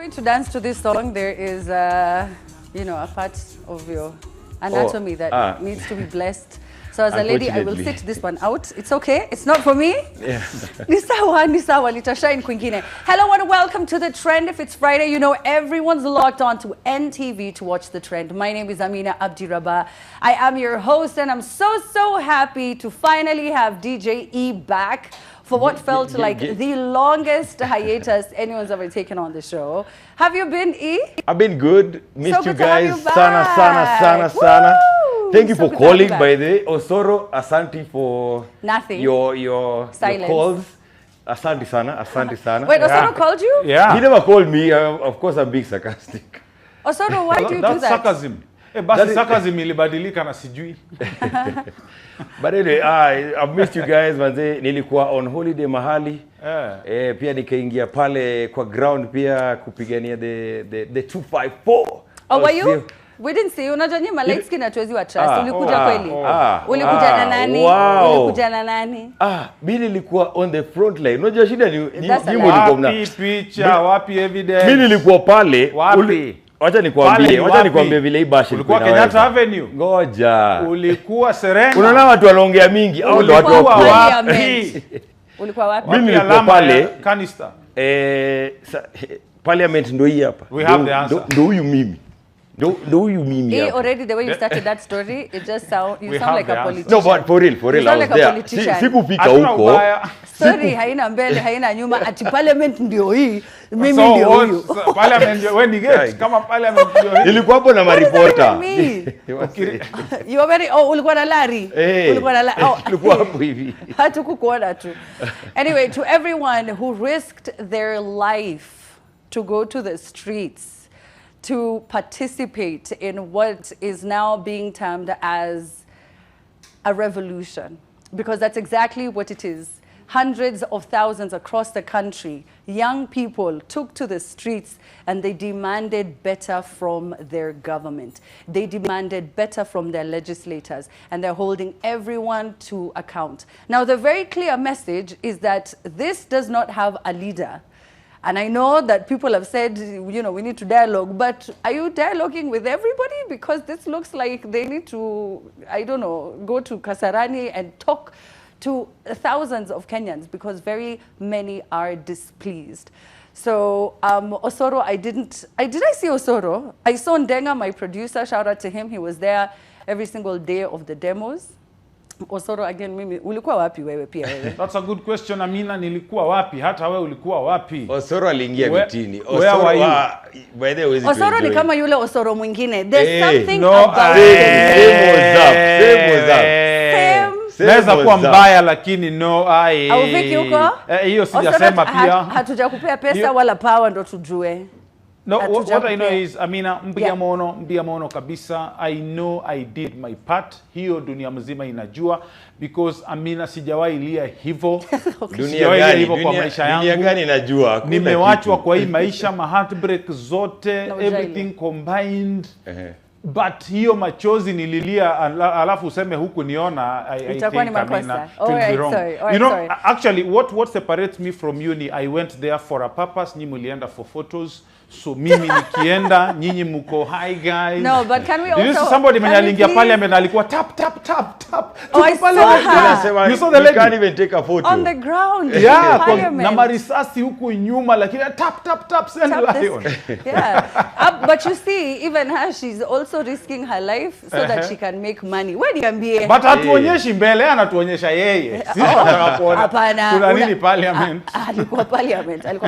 going to dance to this song, there is, a part of your anatomy that needs to be blessed. So as a lady, I will sit this one out. It's okay. It's not for me. Yeah. Nisawa, litashine kwingine. Hello and welcome to The Trend. If it's Friday, you know everyone's locked on to NTV to watch The Trend. My name is Amina Abdiraba. I am your host and I'm so happy to finally have DJ E back for what felt like the longest hiatus anyone's ever taken on the show. Have you been, E? I've been good. Missed So you good to have guys. you back. Sana. Thank you So for good to have you calling, back. by the way. Osoro, asante for Nothing. your Silence. calls. Asante sana. Wait, Osoro called you? Yeah. He never called me. Of course, I'm being sarcastic. Osoro, why do you do That's that? sarcasm. Basi sarcasm ilibadilika na sijui. But anyway, I've missed you guys, manze. Nilikuwa on holiday mahali. Pia nikaingia pale kwa ground pia kupigania the 254. Oh, were you? We didn't see you. Unajua nyinyi light skin hatuwezi wa trust. Ulikuja kweli? Ulikuja na nani? Wow. Ulikuja na nani? Mimi nilikuwa on the front line. Unajua shida ni Wapi picha, wapi evidence? Mimi nilikuwa pale. Wapi? Wacha nikwambie vile hii bashi ulikuwa Kenyatta Avenue. Ngoja. Ulikuwa Serena. Unaona watu wanaongea mingi au ndo watu Ulikuwa wa wapi? Ulikuwa wapi? Mimi nilikuwa pale Canister. Parliament ndo hii hapa. We have the answer. Ndo huyu mimi. Ndo huyu mimi hapa. Already the way you started that story, it just sound like a politician. No, but for real, I was there. Sikupika huko. Sorry, haina mbele, haina nyuma, ati parliament ndio hii. Mimi ndio huyu. Parliament when you get kama parliament ndio hii. Nilikuwa hapo na maripota. You were very ulikuwa na lari. Ulikuwa na lari. Ulikuwa hapo hivi. Hatukukuona tu. Anyway, to everyone who risked their life to go to the streets to participate in what is now being termed as a revolution, because that's exactly what it is. Hundreds of thousands across the country, young people took to the streets and they demanded better from their government. They demanded better from their legislators, and they're holding everyone to account. Now, the very clear message is that this does not have a leader. And I know that people have said, we need to dialogue, but are you dialoguing with everybody? Because this looks like they need to, go to Kasarani and talk to thousands of Kenyans, because very many are displeased. So Osoro, did I see Osoro? I saw Ndenga, my producer, shout out to him. He was there every single day of the demos. Osoro, again, mimi, ulikuwa wapi wewe pia wewe? That's a good question, Amina. Nilikuwa wapi? Hata wewe ulikuwa wapi? Osoro aliingia mitini. Osoro ni kama yule Osoro mwingine. There's something about Naweza kuwa mbaya lakini au viki huko? Hiyo sijasema pia. Hatujakupea pesa wala power ndo tujue. No, what I know is, Amina, mbia mono kabisa. I know I did my part. Hiyo dunia mzima inajua. Because Amina sijawahi lia hivyo. Dunia hivyo kwa maisha yangu. Dunia gani inajua? Nimewachwa kwa hii maisha, heartbreak zote, everything combined. But hiyo machozi nililia alafu useme huku niona, I think Amina to be wrong. Sorry. Actually what separates me from uni, I went there for a purpose. Nyinyi mlienda for photos. So mimi nikienda nyinyi mko hi guys. No, but can we also This is somebody mwenye aliingia parliament alikuwa tap. I saw her. You saw the lady. You can't even take a photo. On the ground. Yeah, na marisasi huku nyuma lakini tap send lion. Yeah. But you see, even her, she's also risking her life so that she can make money. Wewe niambie. But hatuonyeshi mbele, anatuonyesha yeye. Hapana. Kuna nini parliament? Alikuwa parliament. All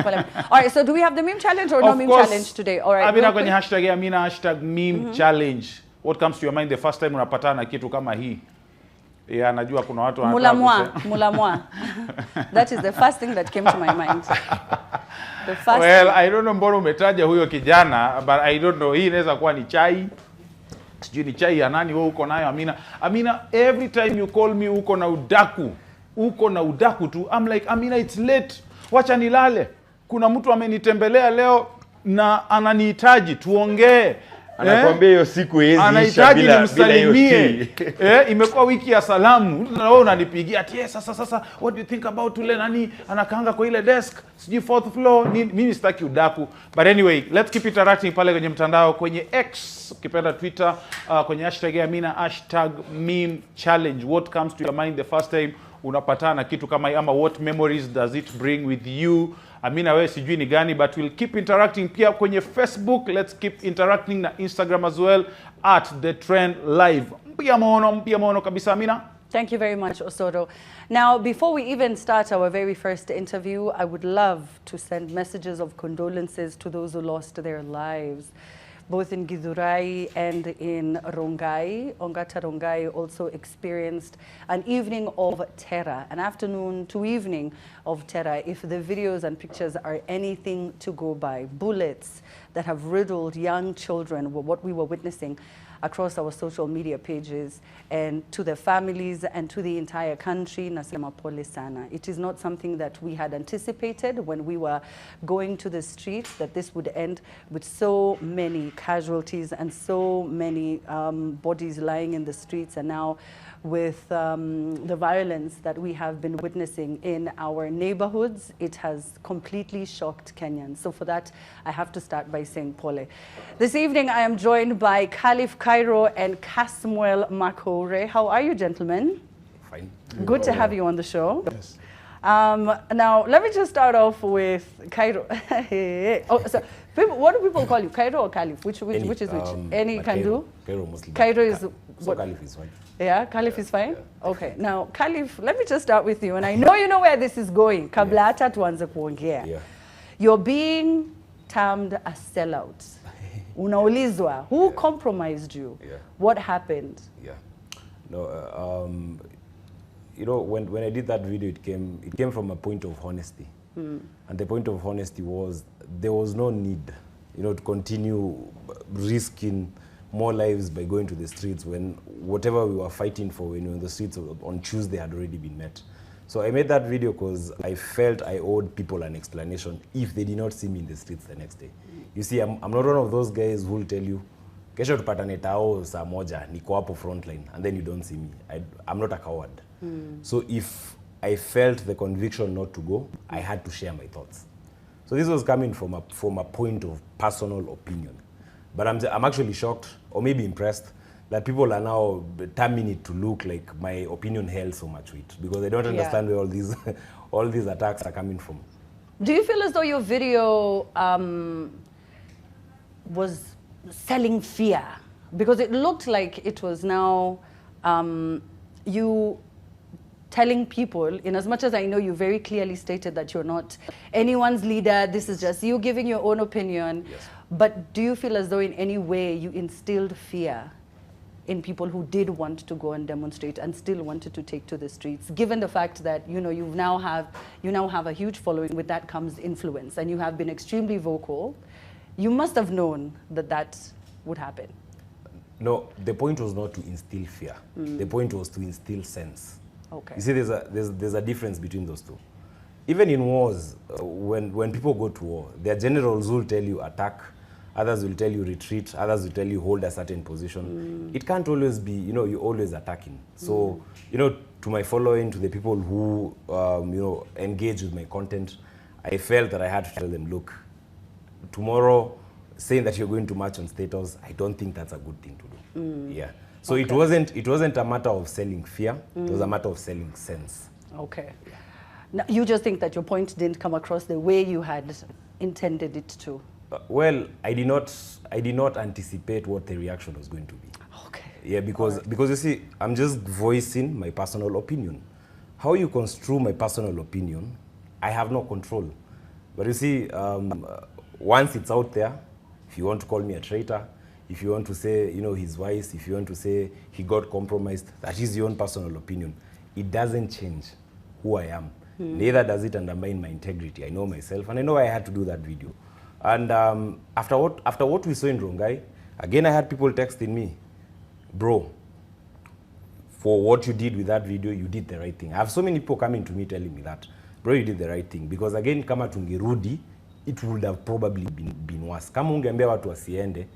right, so do we have the meme challenge or no meme challenge today? All right. Amina kwenye hashtag Amina #meme challenge. What comes to your mind the first time unapatana na kitu kama hii? Yeah, najua kuna watu wanataka Mulamwa. That is the first thing that came to my mind. The first Well, I don't know mbona umetaja huyo kijana, but I don't know. Hii inaweza kuwa ni chai. Sijui ni chai ya nani wewe uko nayo Amina. Amina, every time you call me uko na udaku tu. I'm like, Amina, it's late. Wacha nilale. Kuna mtu amenitembelea leo na ananihitaji tuongee. Anakuambia hiyo siku hizi anahitaji nimsalimie. Imekuwa wiki ya salamu. Na wewe unanipigia ati sasa what do you think about ule nani anakaanga kwa ile desk? Sijui 4th floor. Mimi sitaki udaku. But anyway, let's keep interacting pale kwenye mtandao, kwenye X, ukipenda Twitter, kwenye hashtag ya Amina #meme_challenge. What comes to your mind the first time unapatana kitu kama ama what memories does it bring with you? Amina, wewe sijui ni gani, but we'll keep interacting pia kwenye Facebook. Let's keep interacting na Instagram as well @thetrendlive. Mpia mono kabisa, Amina. Thank you very much, Osoro. Now, before we even start our very first interview, I would love to send messages of condolences to those who lost their lives, both in Githurai and in Rongai. Ongata Rongai also experienced an evening of terror, an afternoon to evening of terror, if the videos and pictures are anything to go by. Bullets that have riddled young children were what we were witnessing across our social media pages, and to their families and to the entire country, nasema pole sana. It is not something that we had anticipated when we were going to the streets, that this would end with so many casualties and so many bodies lying in the streets, and now with the violence that we have been witnessing in our neighborhoods, it has completely shocked Kenyans. So for that, I have to start by saying pole. This evening, I am joined by Khalif, Kairo, and Kasmuel, McOure. How are you, gentlemen? Fine. Good to have you on the show. Yes. Now, let me just start off with Kairo. So what do people call you, Kairo or Khalif? Which is which? Any can do? Kairo mostly. Kairo is so Khalif is fine. Yeah, Khalif is fine? Yeah. Okay. Now, Khalif, let me just start with you. And I know you know where this is going. Kabla hata tuanze kuongea. Yeah. You're being termed a sellout. Unaulizwa, who compromised you? Yeah. What happened? Yeah. No, you know, when I did that video, it came from a point of honesty. And the point of honesty was there was no need, you know, to continue risking more lives by going to the streets when whatever we were fighting for when we were in the streets on Tuesday had already been met. So I made that video because I felt I owed people an explanation if they did not see me in the streets the next day. You see, I'm not one of those guys who will tell you, kesho tupatane tao saa moja, niko hapo frontline, and then you don't see me. I'm not a coward. So if I felt the conviction not to go, I had to share my thoughts. So this was coming from a point of personal opinion. But I'm actually shocked, or maybe impressed, that people are now terming it to look like my opinion held so much weight, because they don't understand where all these attacks are coming from. Do you feel as though your video was selling fear? Because it looked like it was now you telling people, in as much as I know you very clearly stated that you're not anyone's leader, this is just you giving your own opinion. Yes. But do you feel as though in any way you instilled fear in people who did want to go and demonstrate and still wanted to take to the streets, given the fact that, you know, you now have a huge following, with that comes influence, and you have been extremely vocal? You must have known that that would happen. No, the point was not to instill fear. The point was to instill sense. Okay. You see, there's a difference between those two. Even in wars, when people go to war, their generals will tell you attack, others will tell you retreat, others will tell you hold a certain position. It can't always be, you know, you're always attacking. So, you know, to my following, to the people who, you know, engage with my content, I felt that I had to tell them, look, tomorrow, saying that you're going to march on status, I don't think that's a good thing to do. Yeah. So it wasn't a matter of selling fear, it was a matter of selling sense. Okay. Now, you just think that your point didn't come across the way you had intended it to? Well, I did not anticipate what the reaction was going to be. Okay. Yeah, because you see, I'm just voicing my personal opinion. How you construe my personal opinion, I have no control. But you see, once it's out there, if you want to call me a traitor, if you want to say, you know, he's wise, if you want to say he got compromised, that is your own personal opinion. It doesn't change who I am. Neither does it undermine my integrity. I know myself, and I know I had to do that video. And after what we saw in Rongai, again I had people texting me, bro, for what you did with that video, you did the right thing. I have so many people coming to me telling me that, bro, you did the right thing. Because again, kama tungerudi, it would have probably been worse. Kama ungeambia watu wasiende,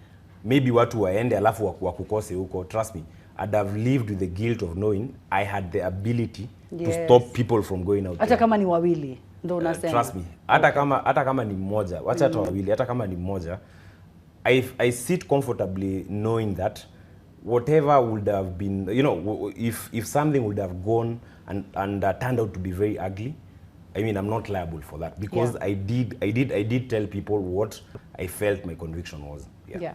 maybe watu waende alafu wakukose huko, trust me, I'd have lived with the guilt of knowing I had the ability to stop people from going out. Hata kama ni wawili ndio unasema. Trust me, hata kama ni mmoja, wacha hata wawili, hata kama ni mmoja, I sit comfortably knowing that whatever would have been, you know, if something would have gone and turned out to be very ugly, I mean, I'm not liable for that because I did tell people what I felt my conviction was. Yeah.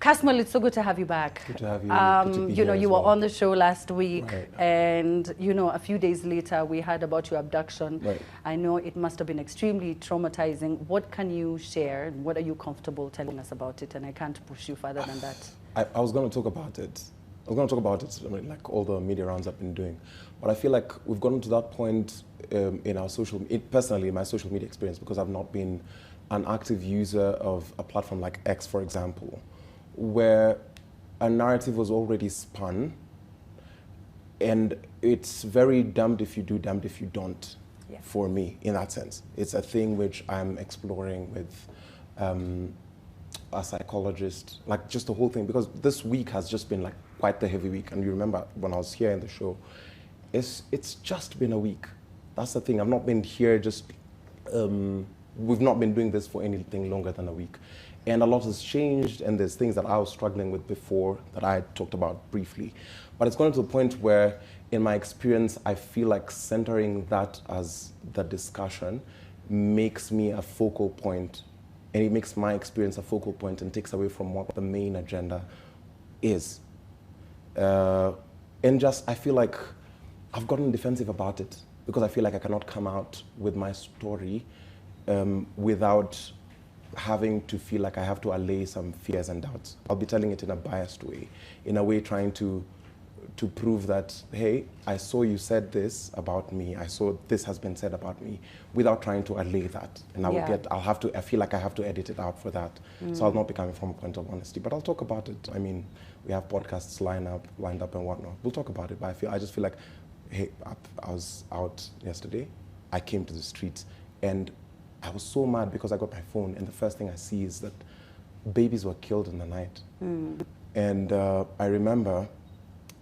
Kasmuel, it's so good to have you back. Good to have you. You know, you were on the show last week, and you know, a few days later we heard about your abduction. Right. I know it must have been extremely traumatizing. What can you share? What are you comfortable telling us about it? And I can't push you further than that. I was going to talk about it. I was going to talk about it, I mean, like all the media rounds I've been doing. But I feel like we've gotten to that point in our personally, in my social media experience, because I've not been an active user of a platform like X, for example, where a narrative was already spun, and it's very damned if you do, damned if you don't, for me, in that sense. It's a thing which I'm exploring with a psychologist, like just the whole thing, because this week has just been like quite the heavy week. And you remember when I was here in the show, it's just been a week. That's the thing. I've not been here just, we've not been doing this for anything longer than a week. And a lot has changed, and there's things that I was struggling with before that I talked about briefly. But it's gone to the point where, in my experience, I feel like centering that as the discussion makes me a focal point, and it makes my experience a focal point and takes away from what the main agenda is. And just, I feel like I've gotten defensive about it because I feel like I cannot come out with my story without having to feel like I have to allay some fears and doubts. I'll be telling it in a biased way, in a way trying to prove that, hey, I saw you said this about me, I saw this has been said about me, without trying to allay that. And I feel like I have to edit it out for that. So I'll not be coming from a point of honesty, but I'll talk about it. I mean, we have podcasts lined up and whatnot. We'll talk about it, but I just feel like, hey, I was out yesterday, I came to the streets, and I was so mad because I got my phone, and the first thing I see is that babies were killed in the night. And I remember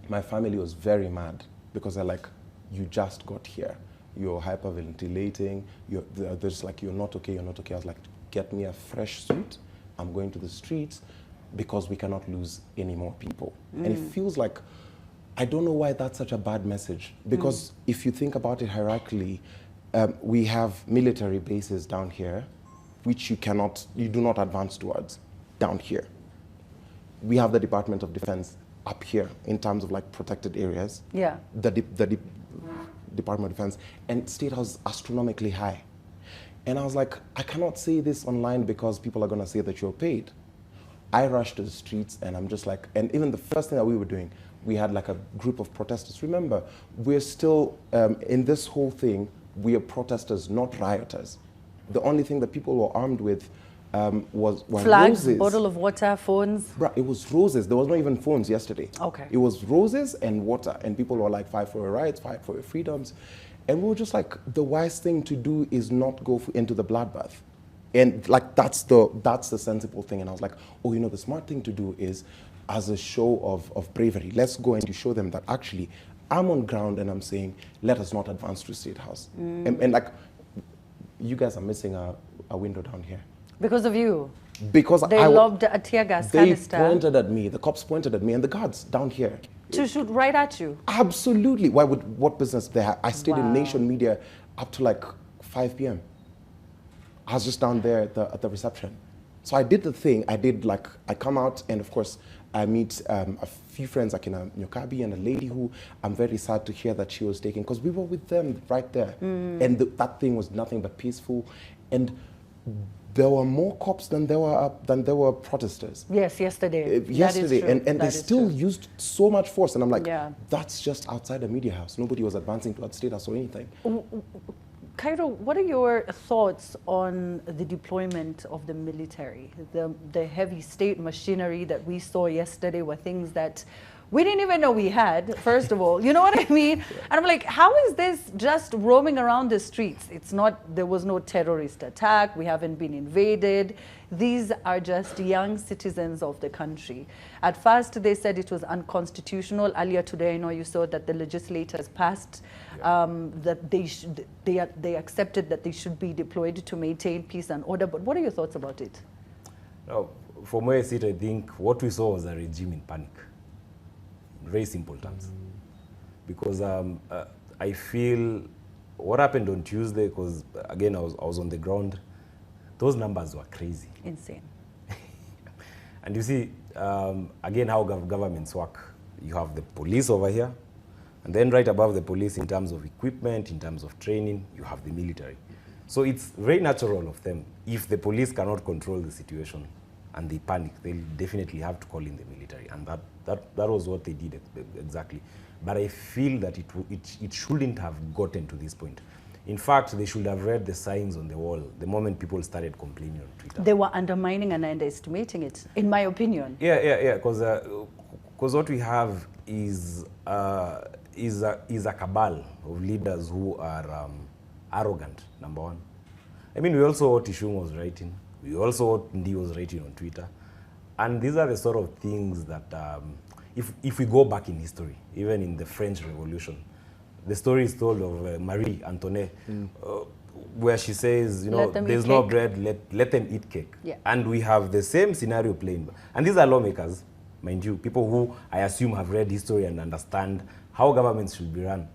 my family was very mad because they're like, you just got here. You're hyperventilating. They're just like, you're not okay, you're not okay. I was like, get me a fresh suit. I'm going to the streets because we cannot lose any more people. And it feels like, I don't know why that's such a bad message. Because if you think about it hierarchically, we have military bases down here, which you do not advance towards down here. We have the Department of Defense up here in terms of like protected areas. Yeah. The Department of Defense, and State House astronomically high. And I was like, I cannot say this online because people are gonna say that you're paid. I rushed to the streets, and I'm just like, and even the first thing that we were doing, we had like a group of protesters. Remember, we're still, in this whole thing, we are protesters, not rioters. The only thing that people were armed with were flags, roses. bottle of water, phones. Bruh, it was roses. There was not even phones yesterday. Okay. It was roses and water, and people were like, fight for your rights, fight for your freedoms. And we were just like, the wise thing to do is not go into the bloodbath. And like, that's the sensible thing. And I was like, oh, you know, the smart thing to do is, as a show of bravery, let's go and show them that actually I'm on ground and I'm saying, let us not advance to State House. And like, you guys are missing a window down here. Because of you? Because they lobbed a tear gas canister. They pointed at me, the cops pointed at me, and the guards down here. To shoot right at you? Absolutely. What business they have? I stayed in Nation Media up to like 5 p.m. I was just down there at the reception. So I did the thing. I come out, and of course, I meet a few friends like in Nyokabi, and a lady who I'm very sad to hear that she was taken, because we were with them right there. And that thing was nothing but peaceful. And there were more cops than there were protesters. Yes, yesterday. Yesterday, and they still used so much force. And I'm like, that's just outside the media house. Nobody was advancing towards State House or anything. Kairo, what are your thoughts on the deployment of the military? The heavy state machinery that we saw yesterday were things that we didn't even know we had, first of all. You know what I mean? And I'm like, how is this just roaming around the streets? It's not, there was no terrorist attack. We haven't been invaded. These are just young citizens of the country. At first, they said it was unconstitutional. Earlier today, I know you saw that the legislators passed that they accepted that they should be deployed to maintain peace and order. But what are your thoughts about it? Now, from where I sit, I think what we saw was a regime in panic. Very simple terms. Because I feel what happened on Tuesday, because again, I was on the ground, those numbers were crazy. Insane. And you see, again, how governments work. You have the police over here, and then right above the police in terms of equipment, in terms of training, you have the military. So it's very natural of them. If the police cannot control the situation and they panic, they'll definitely have to call in the military. And that was what they did exactly. But I feel that it shouldn't have gotten to this point. In fact, they should have read the signs on the wall the moment people started complaining on Twitter. They were undermining and underestimating it, in my opinion. Yeah. Because what we have is a cabal of leaders who are arrogant, number one. I mean, we also what Ishung was writing. We also what Ndi was writing on Twitter. And these are the sort of things that, if we go back in history, even in the French Revolution, the story is told of Marie Antoinette, where she says, you know, there's no bread, let them eat cake. Yeah. And we have the same scenario playing. And these are lawmakers, mind you, people who I assume have read history and understand how governments should be run.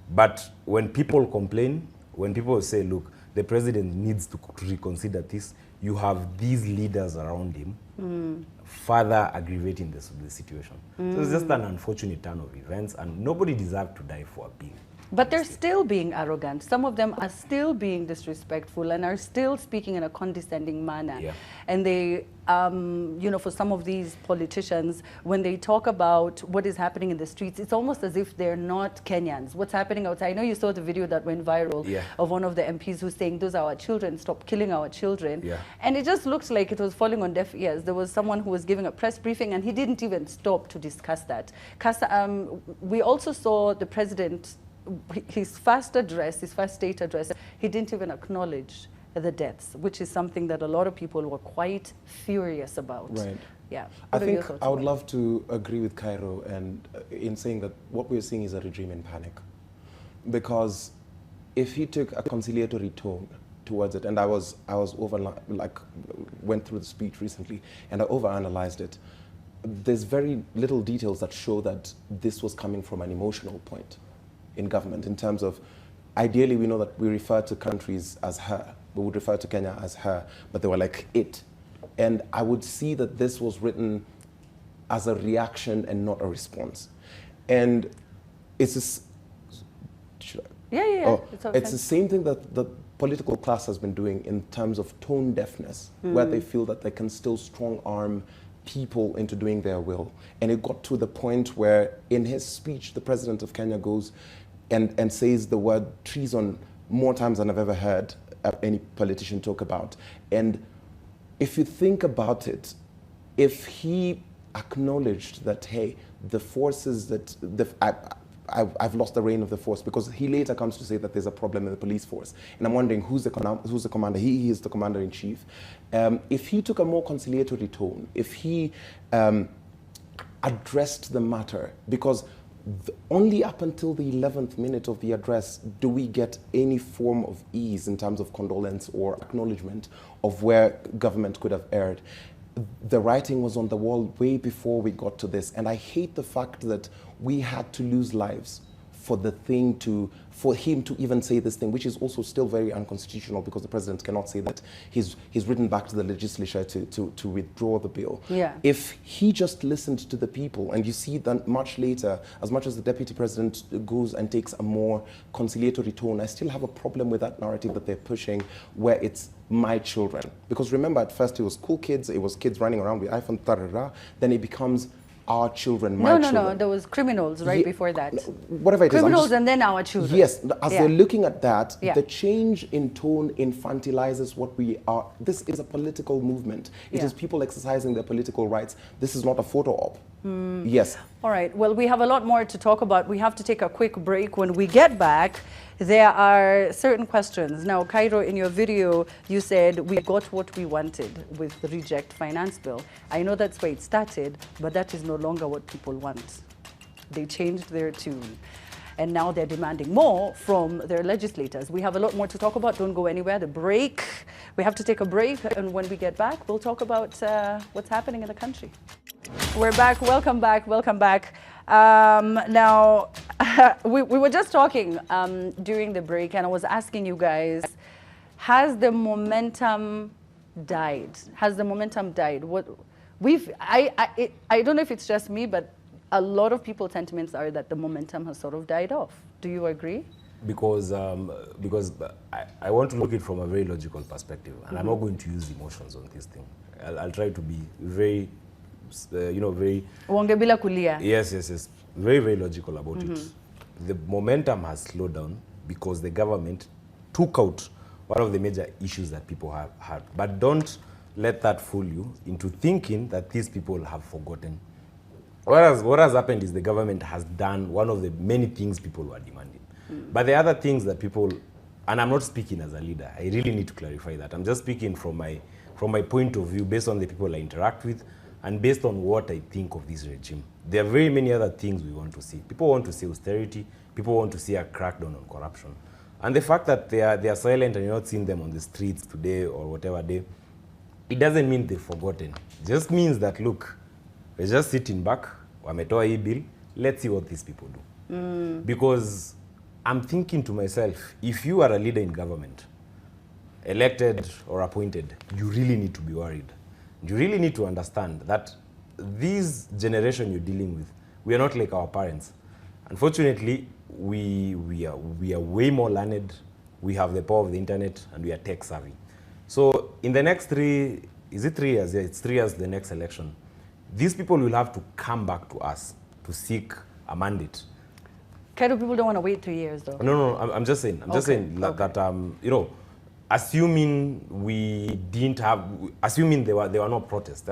But when people complain, when people say, look, the president needs to reconsider this, you have these leaders around him further aggravating the situation. So it's just an unfortunate turn of events, and nobody deserved to die for a bill. But they're still being arrogant. Some of them are still being disrespectful and are still speaking in a condescending manner. Yeah. And they, you know, for some of these politicians, when they talk about what is happening in the streets, it's almost as if they're not Kenyans. What's happening outside? I know you saw the video that went viral of one of the MPs who's saying, those are our children, stop killing our children. Yeah. And it just looks like it was falling on deaf ears. There was someone who was giving a press briefing and he didn't even stop to discuss that. We also saw the president, his first state address, he didn't even acknowledge the deaths, which is something that a lot of people were quite furious about. Right. Yeah. I think I would love to agree with Kairo and in saying that what we're seeing is a regime in panic. Because if he took a conciliatory tone towards it, and I went through the speech recently and I overanalyzed it, there's very little details that show that this was coming from an emotional point in government, in terms of, ideally we know that we refer to countries as her, we would refer to Kenya as her, but they were like it. And I would see that this was written as a reaction and not a response. And it's this, it's the same thing that the political class has been doing in terms of tone deafness, where they feel that they can still strong arm people into doing their will. And it got to the point where in his speech, the president of Kenya goes and says the word treason more times than I've ever heard any politician talk about. And if you think about it, if he acknowledged that, hey, the forces that, I've lost the reign of the force, because he later comes to say that there's a problem in the police force. And I'm wondering who's the commander? He is the commander-in-chief. If he took a more conciliatory tone, if he addressed the matter, because only up until the 11th minute of the address do we get any form of ease in terms of condolence or acknowledgement of where government could have erred. The writing was on the wall way before we got to this, and I hate the fact that we had to lose lives for for him to even say this thing, which is also still very unconstitutional, because the president cannot say that he's written back to the legislature to withdraw the bill. Yeah. If he just listened to the people, and you see that much later, as much as the deputy president goes and takes a more conciliatory tone, I still have a problem with that narrative that they're pushing, where it's my children. Because remember, at first it was school kids, it was kids running around with iPhone, then it becomes our children, my children. No, there was criminals before that. Whatever it criminals is. And then our children. Yes, as they're looking at that, the change in tone infantilizes what we are. This is a political movement. It is people exercising their political rights. This is not a photo op. Yes. All right. Well, we have a lot more to talk about. We have to take a quick break. When we get back, there are certain questions. Now, Kairo, in your video, you said we got what we wanted with the Reject Finance Bill. I know that's where it started, but that is no longer what people want. They changed their tune. And now they're demanding more from their legislators. We have a lot more to talk about. Don't go anywhere. The break. We have to take a break. And when we get back, we'll talk about what's happening in the country. We're back. Welcome back. Welcome back. Now, we were just talking during the break, and I was asking you guys, has the momentum died? Has the momentum died? I don't know if it's just me, but a lot of people's sentiments are that the momentum has sort of died off. Do you agree? Because I want to look at it from a very logical perspective, and I'm not going to use emotions on this thing. I'll try to be very, very... Wangebila kulia. Yes. Very, very logical about it. The momentum has slowed down because the government took out one of the major issues that people have had. But don't let that fool you into thinking that these people have forgotten. What has happened is the government has done one of the many things people were demanding. But the other things that people, and I'm not speaking as a leader, I really need to clarify that. I'm just speaking from my point of view, based on the people I interact with, and based on what I think of this regime. There are very many other things we want to see. People want to see austerity. People want to see a crackdown on corruption. And the fact that they are silent and you're not seeing them on the streets today or whatever day, it doesn't mean they've forgotten. It just means that, look, we're just sitting back, wametoa hii bill, let's see what these people do. Because I'm thinking to myself, if you are a leader in government, elected or appointed, you really need to be worried. You really need to understand that this generation you're dealing with, we are not like our parents. Unfortunately, we are way more learned, we have the power of the internet, and we are tech savvy. So in the next 3 years? Yeah, it's 3 years the next election. These people will have to come back to us to seek a mandate. Kind of people don't want to wait 3 years, though. No, I'm just saying. I'm just saying that assuming assuming there were no protests,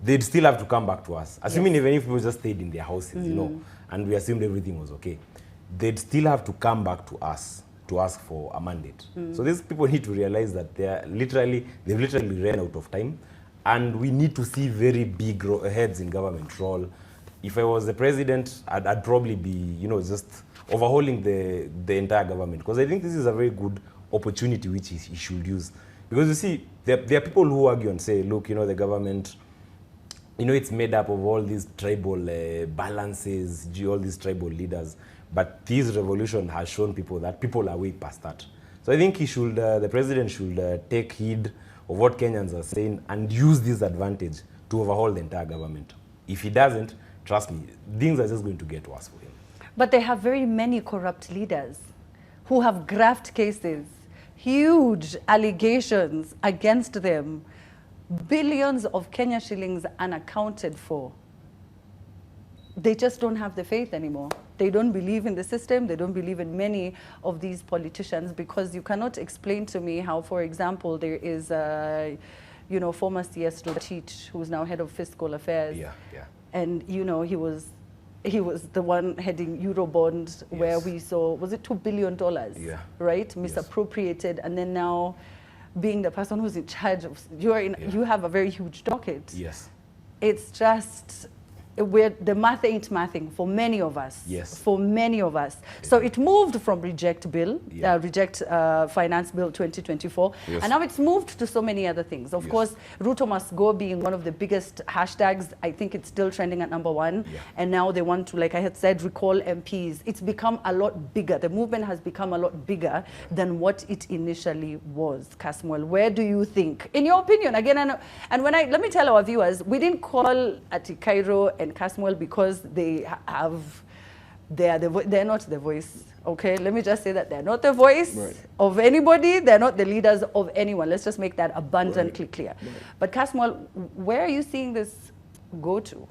they'd still have to come back to us. Assuming even if people just stayed in their houses, and we assumed everything was okay, they'd still have to come back to us to ask for a mandate. So these people need to realize that they've literally ran out of time, and we need to see very big heads in government role. If I was the president, I'd probably be, just overhauling the entire government, because I think this is a very good opportunity which he should use. Because you see, there are people who argue and say, look, the government, it's made up of all these tribal balances, all these tribal leaders. But this revolution has shown people that people are way past that. So I think the president should take heed of what Kenyans are saying and use this advantage to overhaul the entire government. If he doesn't, trust me, things are just going to get worse for him. But they have very many corrupt leaders who have graft cases, huge allegations against them, billions of Kenya shillings unaccounted for. They just don't have the faith anymore. They don't believe in the system. They don't believe in many of these politicians, because you cannot explain to me how, for example, there is a, former CS Teach, who's now head of fiscal affairs. Yeah. And, he was the one heading Eurobond, where we saw, was it $2 billion, right? Misappropriated, and then now being the person who's in charge of, you have a very huge docket. Yes. It's just, the math ain't mathing for many of us. Yes. For many of us. So it moved from Reject Finance Bill 2024, and now it's moved to so many other things. Of course, Ruto must go being one of the biggest hashtags. I think it's still trending at #1. And now they want to, like I had said, recall MPs. It's become a lot bigger. The movement has become a lot bigger than what it initially was. Kasmuel, where do you think, in your opinion, again, and let me tell our viewers, we didn't call at Kairo and Kasmuel because they're not the voice. Okay, let me just say that they're not the voice of anybody. They're not the leaders of anyone. Let's just make that abundantly clear. But Kasmuel, where are you seeing this go to?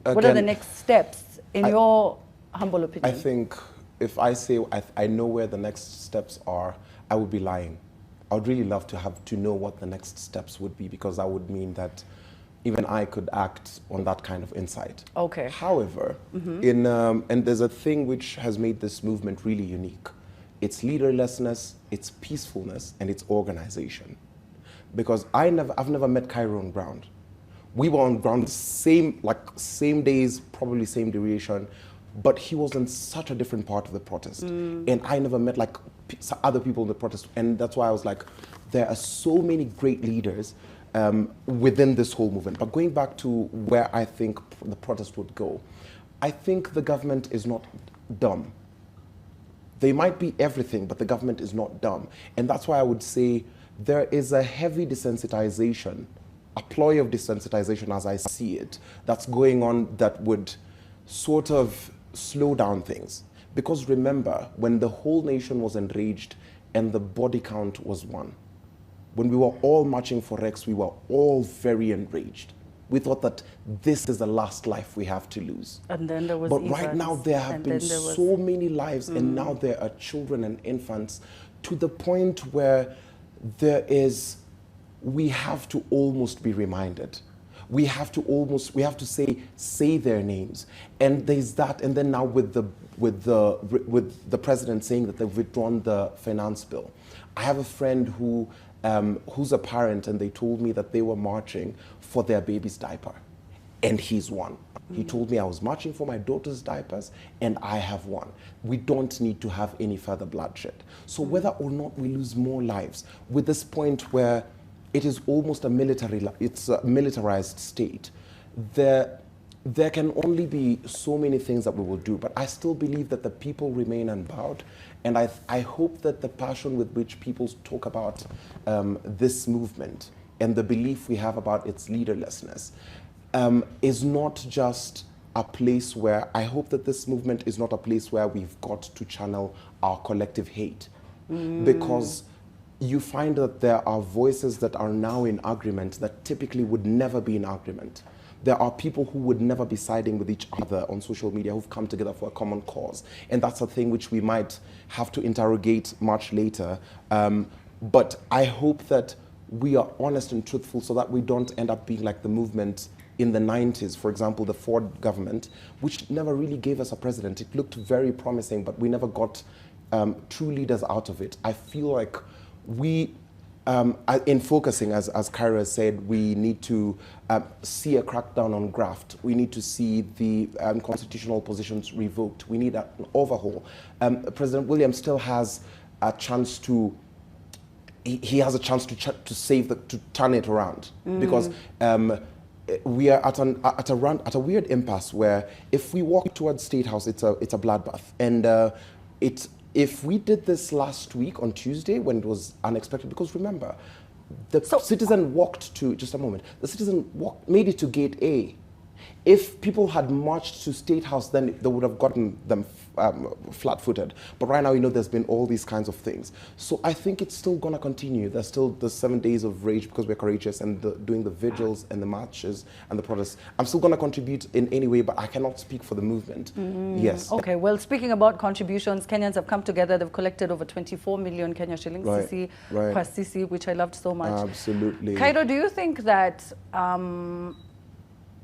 Again, what are the next steps, in your humble opinion? I think if I say I know where the next steps are, I would be lying. I would really love to know what the next steps would be, because that would mean that even I could act on that kind of insight. Okay. However, and there's a thing which has made this movement really unique. It's leaderlessness, it's peacefulness, and it's organization. Because I've never met Kairo on ground. We were on ground same days, probably same duration, but he was in such a different part of the protest. And I never met like other people in the protest. And that's why I was like, there are so many great leaders within this whole movement. But going back to where I think the protest would go, I think the government is not dumb. They might be everything, but the government is not dumb. And that's why I would say there is a heavy desensitization, a ploy of desensitization as I see it, that's going on that would sort of slow down things. Because remember, when the whole nation was enraged and the body count was 1, when we were all marching for Rex, we were all very enraged. We thought that this is the last life we have to lose. And then there was But right now there have been so many lives, and now there are children and infants to the point where we have to almost be reminded. We have to say their names. And there's that, and then now with the president saying that they've withdrawn the finance bill. I have a friend who's a parent, and they told me that they were marching for their baby's diaper, and he's won. He told me, I was marching for my daughter's diapers, and I have won. We don't need to have any further bloodshed. So whether or not we lose more lives, with this point where it is almost a militarized state, there can only be so many things that we will do, but I still believe that the people remain unbowed, and I hope that the passion with which people talk about this movement and the belief we have about its leaderlessness is not just a place where, I hope that this movement is not a place where we've got to channel our collective hate. Because you find that there are voices that are now in agreement that typically would never be in agreement. There are people who would never be siding with each other on social media who've come together for a common cause. And that's a thing which we might have to interrogate much later. But I hope that we are honest and truthful so that we don't end up being like the movement in the 90s, for example, the Ford government, which never really gave us a president. It looked very promising, but we never got true leaders out of it. I feel like we, in focusing, as Kairo said, we need to see a crackdown on graft. We need to see the constitutional positions revoked. We need an overhaul. President William still has a chance to, he has a chance to turn it around, because we are at a weird impasse where if we walk towards State House, it's a bloodbath, and if we did this last week on Tuesday when it was unexpected, because remember, the citizen walked to, just a moment, the citizen made it to gate A. If people had marched to State House, then they would have gotten them flat-footed. But right now, there's been all these kinds of things. So I think it's still going to continue. There's still the 7 days of rage because we're courageous, and doing the vigils and the marches and the protests. I'm still going to contribute in any way, but I cannot speak for the movement. Yes. Okay, well, speaking about contributions, Kenyans have come together. They've collected over 24 million Kenya shillings, right. per CC, which I loved so much. Absolutely. Kairo, do you think that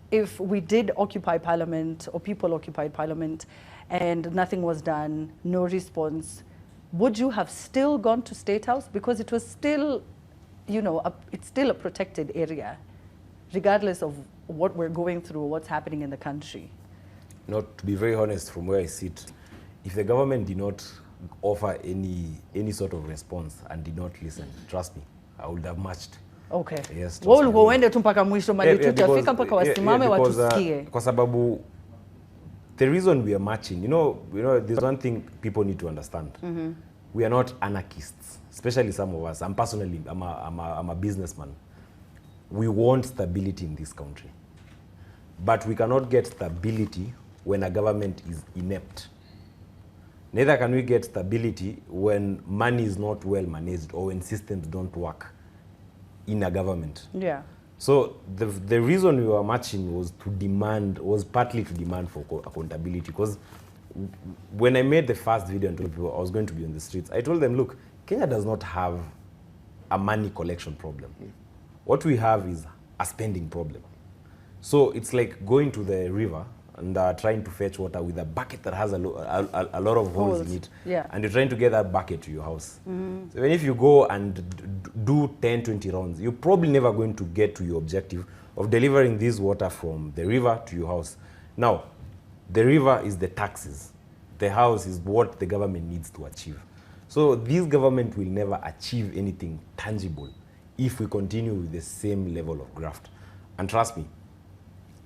if we did occupy Parliament, or people occupied Parliament, and nothing was done, no response, would you have still gone to State House? Because it was still, it's still a protected area, regardless of what we're going through, what's happening in the country. To be very honest, from where I sit, if the government did not offer any sort of response and did not listen, trust me, I would have marched. Okay. Yes. Uende tu mpaka mwisho mali tutafika mpaka wasimame watusikie. Kwa sababu the reason we are marching, there's one thing people need to understand. We are not anarchists, especially some of us. I'm a businessman. We want stability in this country. But we cannot get stability when a government is inept. Neither can we get stability when money is not well managed or when systems don't work in a government. Yeah. So the reason we were marching was partly to demand for accountability. Because when I made the first video and told people I was going to be on the streets, I told them, look, Kenya does not have a money collection problem. What we have is a spending problem. So it's like going to the river and trying to fetch water with a bucket that has a lot of holes in it. Yeah. And you're trying to get that bucket to your house. So even if you go and do 10, 20 rounds, you're probably never going to get to your objective of delivering this water from the river to your house. Now, the river is the taxes. The house is what the government needs to achieve. So this government will never achieve anything tangible if we continue with the same level of graft. And trust me,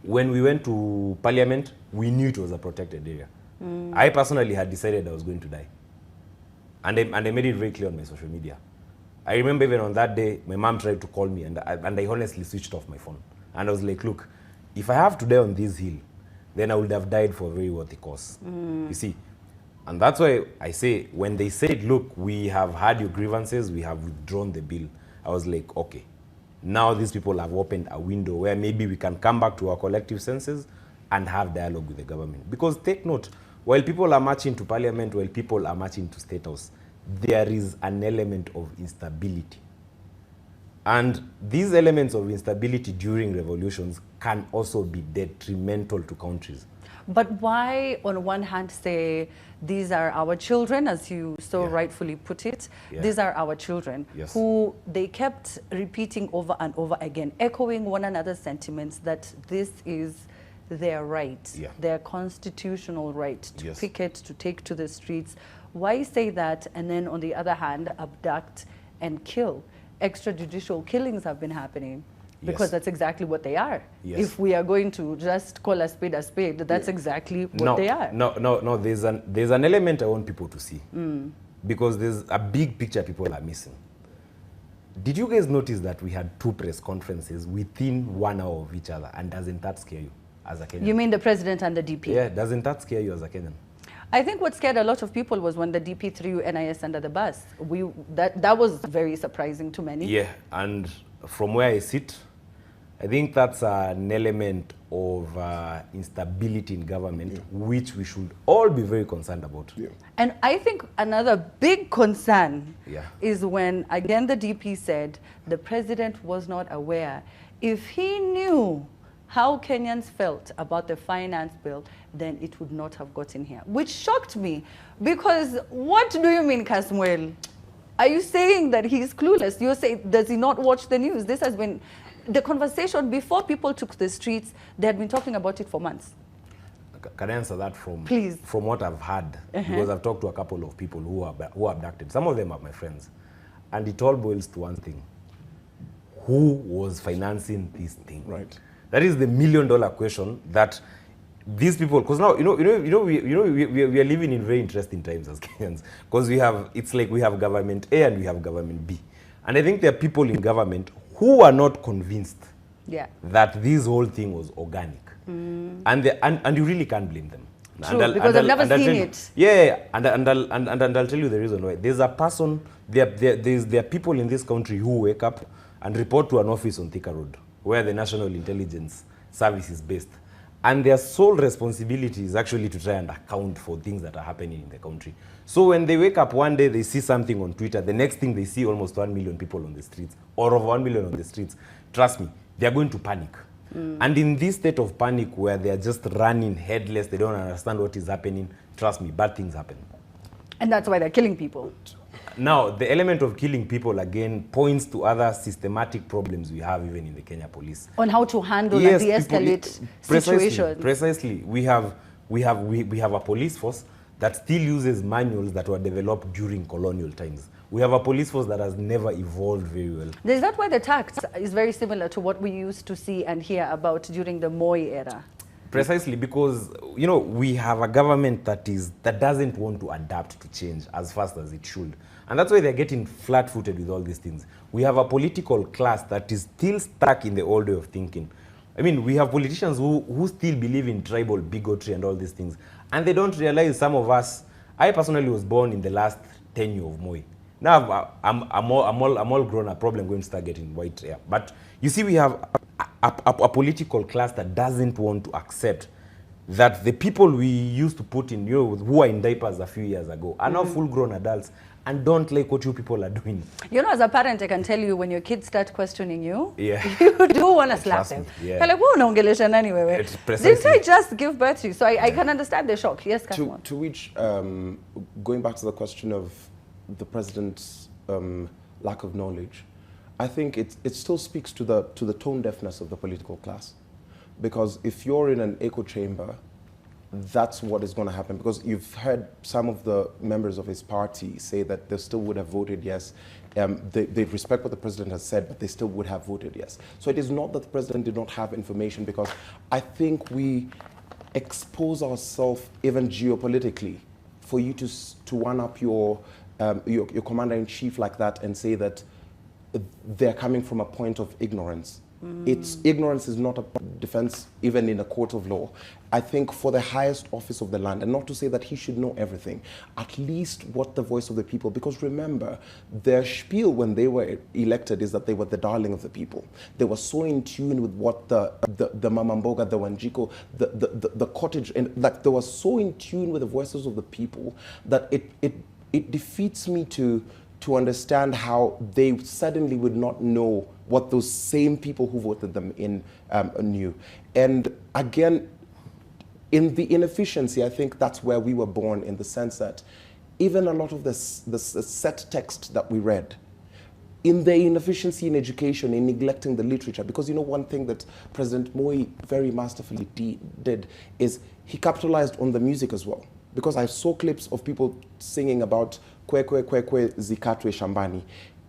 when we went to parliament, we knew it was a protected area. I personally had decided I was going to die. And I made it very clear on my social media. I remember even on that day, my mom tried to call me and I honestly switched off my phone. And I was like, look, if I have to die on this hill, then I would have died for a very worthy cause. You see? And that's why I say, when they said, look, we have had your grievances, we have withdrawn the bill, I was like, okay. Now these people have opened a window where maybe we can come back to our collective senses and have dialogue with the government. Because take note, while people are marching to parliament, while people are marching to State House, there is an element of instability. And these elements of instability during revolutions can also be detrimental to countries. But why, on one hand, say these are our children, as you so rightfully put it, these are our children, who they kept repeating over and over again, echoing one another's sentiments that this is their right, their constitutional right to picket, to take to the streets. Why say that, and then on the other hand, abduct and kill? Extrajudicial killings have been happening. Because that's exactly what they are. If we are going to just call a spade, that's exactly what they are. No, there's an element I want people to see. Because there's a big picture people are missing. Did you guys notice that we had 2 press conferences within 1 hour of each other? And doesn't that scare you as a Kenyan? You mean the president and the DP? Yeah, doesn't that scare you as a Kenyan? I think what scared a lot of people was when the DP threw NIS under the bus. That was very surprising to many. Yeah, and from where I sit, I think that's an element of instability in government, which we should all be very concerned about. And I think another big concern is when, again, the DP said the president was not aware. If he knew how Kenyans felt about the finance bill, then it would not have gotten here, which shocked me. Because what do you mean, Kasmuel? Are you saying that he's clueless? You're saying, does he not watch the news? This has been the conversation before people took to the streets. They had been talking about it for months. Can I answer that from what I've heard? Because I've talked to a couple of people who are abducted. Some of them are my friends. And it all boils to one thing. Who was financing this thing? Right. That is the $1 million question that these people, because now, we are living in very interesting times as Kenyans. Because it's like we have government A and we have government B. And I think there are people in government who are not convinced that this whole thing was organic. And you really can't blame them. True, because I've never seen it. And I'll tell you the reason why. There's a person, there are people in this country who wake up and report to an office on Thika Road, where the National Intelligence Service is based. And their sole responsibility is actually to try and account for things that are happening in the country. So when they wake up one day, they see something on Twitter, the next thing they see almost 1 million people on the streets, or over 1 million on the streets. Trust me, they're going to panic. And in this state of panic where they're just running headless, they don't understand what is happening, trust me, bad things happen. And that's why they're killing people. Now, the element of killing people, again, points to other systematic problems we have even in the Kenya police. On how to handle and de-escalate situations. Precisely. We have a police force that still uses manuals that were developed during colonial times. We have a police force that has never evolved very well. Is that why the tax is very similar to what we used to see and hear about during the Moi era? Precisely, because we have a government that doesn't want to adapt to change as fast as it should. And that's why they're getting flat-footed with all these things. We have a political class that is still stuck in the old way of thinking. I mean, we have politicians who still believe in tribal bigotry and all these things. And they don't realize, some of us, I personally was born in the last tenure of Moi. Now I'm all grown up, probably I'm going to start getting white hair. But you see, we have a political class that doesn't want to accept that the people we used to put in, who are in diapers a few years ago, are now full-grown adults, and don't like what you people are doing. You know, as a parent, I can tell you when your kids start questioning you, Yeah. you do want to slap Trust me, them. yeah. You're like, whoa, no, anyway. It's precisely- Didn't I just give birth to you? So I can understand the shock. Yes, Kasmuel. To which, going back to the question of the president's lack of knowledge, I think it still speaks to the tone deafness of the political class. Because if you're in an echo chamber, that's what is going to happen. Because you've heard some of the members of his party say that they still would have voted yes. They respect what the president has said, but they still would have voted yes. So it is not that the president did not have information, because I think we expose ourselves even geopolitically for you to one-up your commander-in-chief like that and say that they're coming from a point of ignorance. Ignorance is not a defense even in a court of law. I think for the highest office of the land, and not to say that he should know everything, at least what the voice of the people, because remember, their spiel when they were elected is that they were the darling of the people. They were so in tune with what the Mamamboga, the Wanjiko, the cottage, and like they were so in tune with the voices of the people that it defeats me to understand how they suddenly would not know what those same people who voted them in knew. And again, in the inefficiency, I think that's where we were born, in the sense that even a lot of the set text that we read, in the inefficiency in education, in neglecting the literature, because you know one thing that President Moi very masterfully did is he capitalized on the music as well. Because I saw clips of people singing about kwe kwe kwe kwe zikatwe shambani.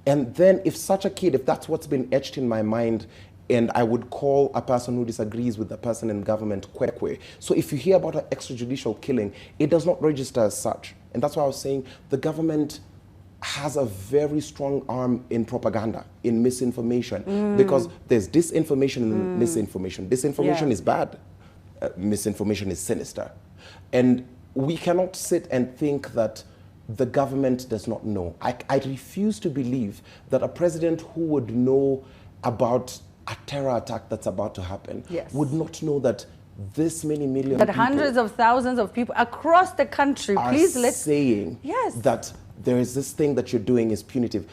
And then if such a kid, if that's what's been etched in my mind, and I would call a person who disagrees with the person in government kwe kwe. So if you hear about an extrajudicial killing, it does not register as such. And that's why I was saying the government has a very strong arm in propaganda, in misinformation, because there's disinformation and misinformation. Disinformation is bad. Misinformation is sinister. And we cannot sit and think that the government does not know. I refuse to believe that a president who would know about a terror attack that's about to happen would not know that this many million that people hundreds of thousands of people across the country, please let's saying that there is this thing that you're doing is punitive.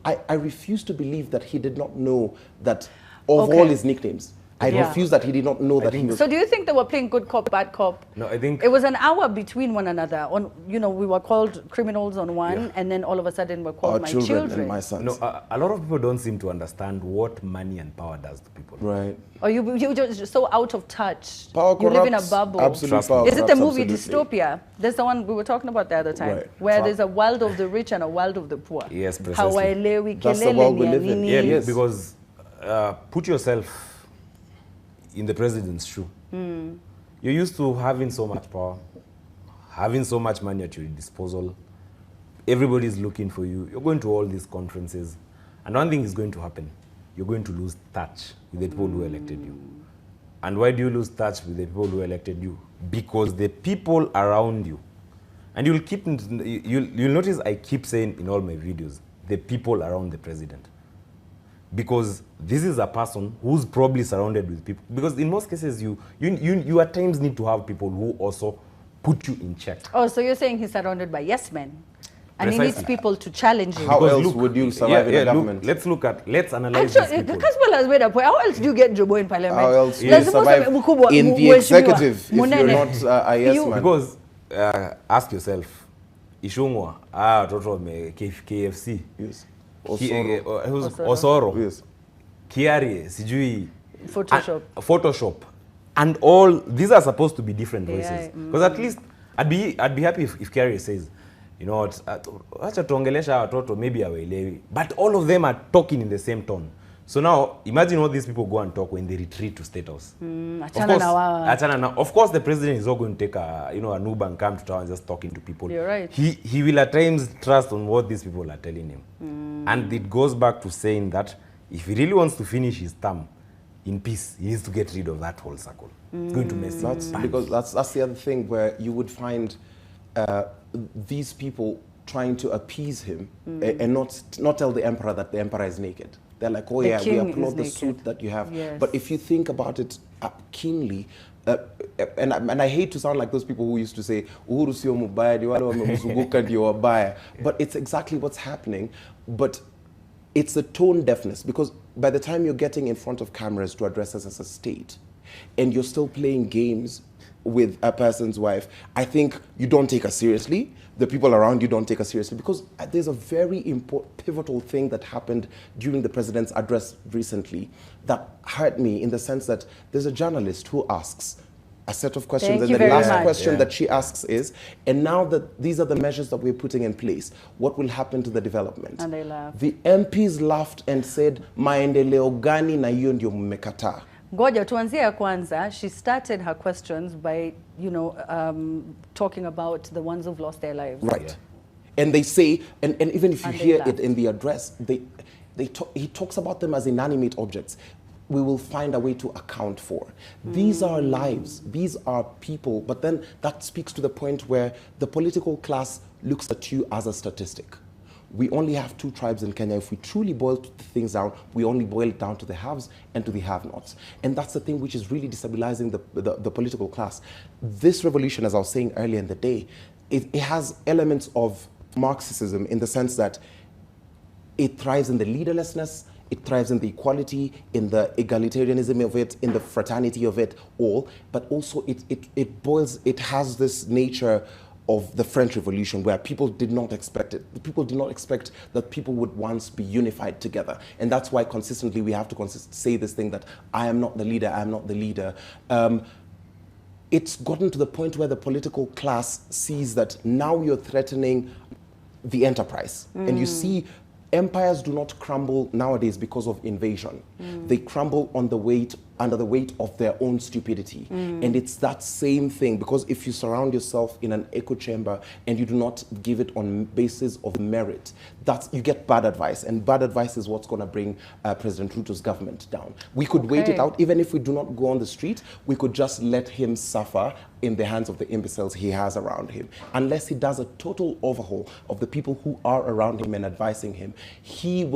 I refuse to believe that he did not know that of all his nicknames. I refuse that he did not know that he was... So do you think they were playing good cop, bad cop? No, I think... It was an hour between one another. On, you know, we were called criminals on one, and then all of a sudden we're called Our my children and my sons. No, a lot of people don't seem to understand what money and power does to people. Right. Or you're just so out of touch. Power you live in a corrupts. bubble. Absolute power Is it the corrupts, movie absolutely. Dystopia? That's the one we were talking about the other time, where there's a world of the rich and a world of the poor. Yes, precisely. That's the world we live in. Yeah, because put yourself in the president's shoe. You're used to having so much power, having so much money at your disposal. Everybody's looking for you. You're going to all these conferences. And one thing is going to happen. You're going to lose touch with the people who elected you. And why do you lose touch with the people who elected you? Because the people around you, and you'll notice I keep saying in all my videos, the people around the president. Because this is a person who's probably surrounded with people. Because in most cases, you at times need to have people who also put you in check. Oh, so you're saying he's surrounded by yes men, and he needs people to challenge him. How else would you survive in a government? Let's analyze these people. Kasmuel has made a point. How else do you get Jobo in parliament? How else do you survive in the executive if you're not a yes man? Because ask yourself, Ishungwa, Toto KFC. Yes. Osoro, Yes. Kiari, Sijui, Photoshop. And all these are supposed to be different voices. Because at least I'd be happy if Kiari says, you know what, acha tuongelesha watoto maybe hawaelewi, but all of them are talking in the same tone. So now imagine all these people go and talk when they retreat to State House. Of course, the president is not going to take an Uber and come to town and just talking to people. You're right. He will at times trust on what these people are telling him. And it goes back to saying that if he really wants to finish his term in peace, he needs to get rid of that whole circle. It's going to mess up. Because that's the other thing where you would find these people trying to appease him and not tell the emperor that the emperor is naked. They're like, oh yeah, we applaud the suit that you have. Yes. But if you think about it keenly, and I hate to sound like those people who used to say, Uhuru sio mubaya, ni wale wamemzunguka ndio wabaya. But it's exactly what's happening. But it's a tone deafness, because by the time you're getting in front of cameras to address us as a state, and you're still playing games with a person's wife, I think you don't take us seriously. The people around you don't take us seriously, because there's a very important, pivotal thing that happened during the president's address recently that hurt me, in the sense that there's a journalist who asks a set of questions, and the last question that she asks is, and now that these are the measures that we're putting in place, what will happen to the development? And they laughed. The MPs laughed and said, maendeleo gani na hiyo ndio mmekataa? Ngoja tuanzie ya kwanza. She started her questions by, talking about the ones who've lost their lives. Right. Yeah. And they say, and even if you hear it in the address, he talks about them as inanimate objects. We will find a way to account for. These are lives, these are people, but then that speaks to the point where the political class looks at you as a statistic. We only have 2 tribes in Kenya. If we truly boil things down, we only boil it down to the haves and to the have-nots. And that's the thing which is really destabilizing the political class. This revolution, as I was saying earlier in the day, it has elements of Marxism, in the sense that it thrives in the leaderlessness, it thrives in the equality, in the egalitarianism of it, in the fraternity of it all, but also it has this nature of the French Revolution, where people did not expect it. People did not expect that people would once be unified together. And that's why consistently we have to say this thing that I am not the leader, I am not the leader. It's gotten to the point where the political class sees that now you're threatening the enterprise. And you see, empires do not crumble nowadays because of invasion. They crumble under the weight of their own stupidity. And it's that same thing, because if you surround yourself in an echo chamber and you do not give it on basis of merit, you get bad advice. And bad advice is what's going to bring President Ruto's government down. We could wait it out. Even if we do not go on the street, we could just let him suffer in the hands of the imbeciles he has around him. Unless he does a total overhaul of the people who are around him and advising him, he's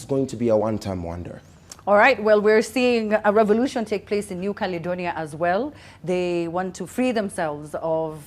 going to be a one-time wonder. All right, well, we're seeing a revolution take place in New Caledonia as well. They want to free themselves of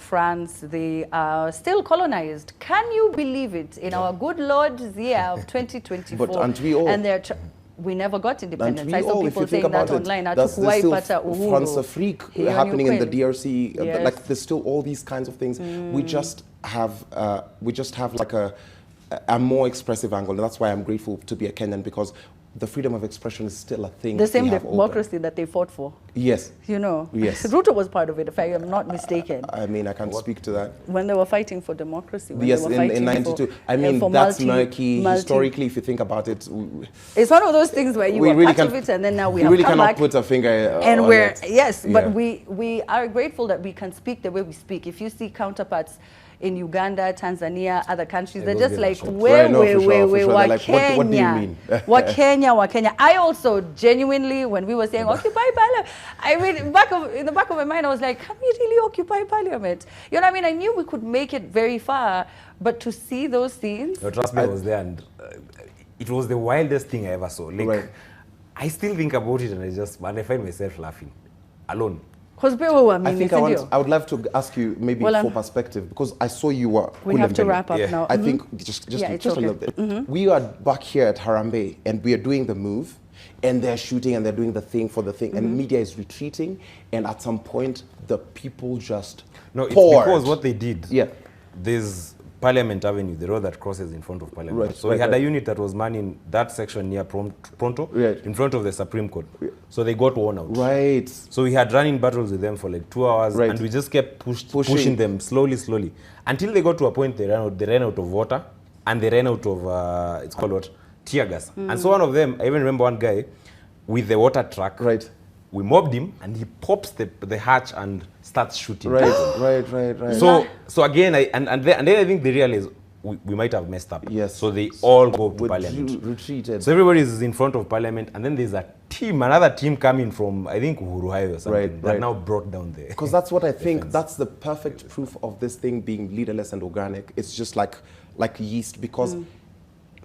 France. They are still colonized. Can you believe it? In our good Lord's year of 2024. But aren't we all? And we never got independence. I saw people saying that online. There's still France-Afrique happening in the DRC. Yes. Like, there's still all these kinds of things. We just have like a more expressive angle. And that's why I'm grateful to be a Kenyan, because the freedom of expression is still a thing. The same democracy that they fought for. Yes. Yes. Ruto was part of it, if I am not mistaken. I mean, I can't speak to that. When they were fighting for democracy. Yes, in 92. I mean, that's murky. Historically, if you think about it. It's one of those things where you were part of it, and then now we have really come cannot back. Put a finger and on we're, it. yes, but we are grateful that we can speak the way we speak. If you see counterparts in Uganda, Tanzania, other countries, they're just like, what do you mean? What Kenya? I also genuinely, when we were saying occupy parliament, I mean, in the back of my mind, I was like, can we really occupy parliament? You know what I mean? I knew we could make it very far, but to see those scenes. No, trust me, I was there, and it was the wildest thing I ever saw. Like, I still think about it, and I find myself laughing alone. I think I would love to ask you maybe for perspective, because I saw you were. We have to wrap up now. I think just a little bit. We are back here at Harambee, and we are doing the move, and they're shooting and they're doing the thing for the thing, and media is retreating, and at some point the people just poured. It's because what they did. Yeah. There's Parliament Avenue, the road that crosses in front of Parliament. Right, so we had a unit that was manning that section near Pronto, in front of the Supreme Court. So they got worn out. Right. So we had running battles with them for like 2 hours, and we just kept pushing them slowly, until they got to a point they ran out of water, and they ran out of, it's called what? Tear gas. And so one of them, I even remember one guy with the water truck. Right. We mobbed him, and he pops the hatch and starts shooting. Right. So again, and then I think they realize we might have messed up. Yes. So they all go to Parliament. Retreated. So everybody is in front of Parliament, and then there's another team coming from, I think, Uhuru Highway or something, that now brought down the. Because that's what I think. That's the perfect proof of this thing being leaderless and organic. It's just like yeast, because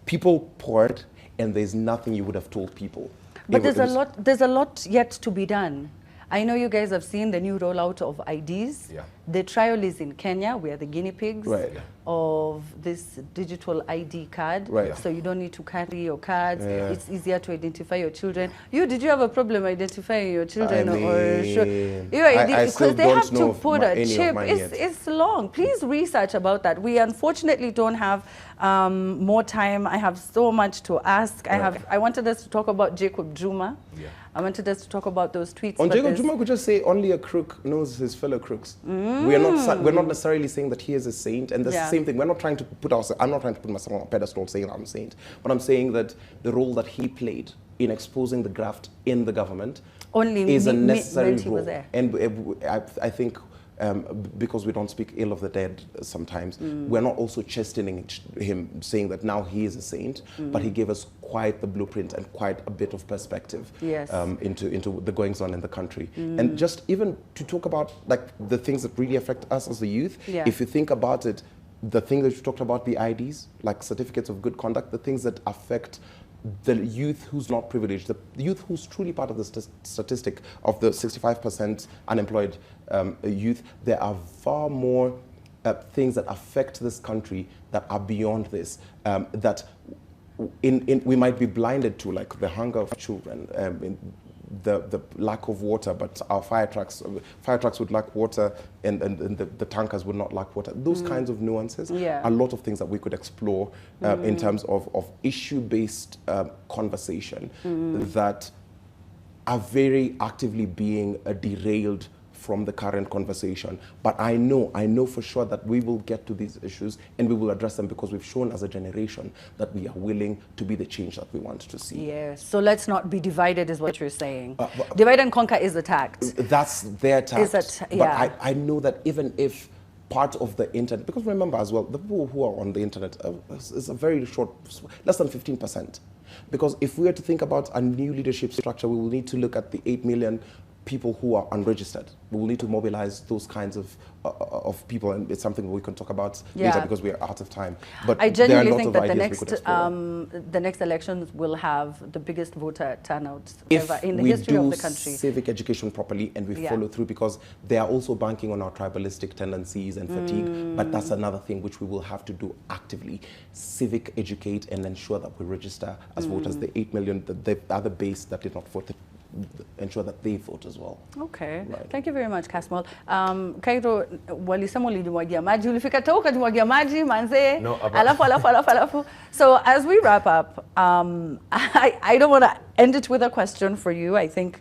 people poured, and there's nothing you would have told people. But there's a lot yet to be done. I know you guys have seen the new rollout of IDs. Yeah. The trial is in Kenya. We are the guinea pigs Right. of this digital ID card. Right. So you don't need to carry your cards. Yeah. It's easier to identify your children. Did you have a problem identifying your children? I mean, I still because they don't have know to put any a of chip. mine yet. It's long. Please research about that. We unfortunately don't have more time. I have so much to ask. I wanted us to talk about Jacob Juma. Yeah. I wanted us to talk about those tweets. On but Jacob Juma could just say only a crook knows his fellow crooks. We're not necessarily saying that he is a saint, and that's the same thing. We're not trying to I'm not trying to put myself on a pedestal saying I'm a saint, but I'm saying that the role that he played in exposing the graft in the government is a necessary role. And I think because we don't speak ill of the dead sometimes, we're not also chastening him, saying that now he is a saint, but he gave us quite the blueprint and quite a bit of perspective into the goings on in the country. And just even to talk about like the things that really affect us as the youth, if you think about it, the thing that you talked about, the IDs, like certificates of good conduct, the things that affect the youth who's not privileged, the youth who's truly part of the statistic of the 65% unemployed youth, there are far more things that affect this country that are beyond this, that we might be blinded to, like the hunger of children, the lack of water, but our fire trucks would lack water, and the tankers would not lack water. Those kinds of nuances, a lot of things that we could explore in terms of issue-based conversation that are very actively being derailed from the current conversation. But I know for sure that we will get to these issues and we will address them, because we've shown as a generation that we are willing to be the change that we want to see. Yes, so let's not be divided is what you're saying. Divide and conquer is the tact. That's their tact. But I know that even if part of the internet, because remember as well, the people who are on the internet is a very short, less than 15%. Because if we were to think about a new leadership structure, we will need to look at the 8 million people who are unregistered. We will need to mobilize those kinds of people, and it's something we can talk about later because we are out of time. But I genuinely think that the next elections will have the biggest voter turnout ever in the history of the country. If we do civic education properly and we follow through, because they are also banking on our tribalistic tendencies and fatigue, but that's another thing which we will have to do actively. Civic educate and ensure that we register as voters. The 8 million, the other base that did not vote, ensure that they vote as well. Okay. Right. Thank you very much, Kasmuel. Kairo, walisema ulijimwagia maji, ulifika tu ukajimwagia maji manze. No, alafu. So as we wrap up, I don't want to end it with a question for you. I think,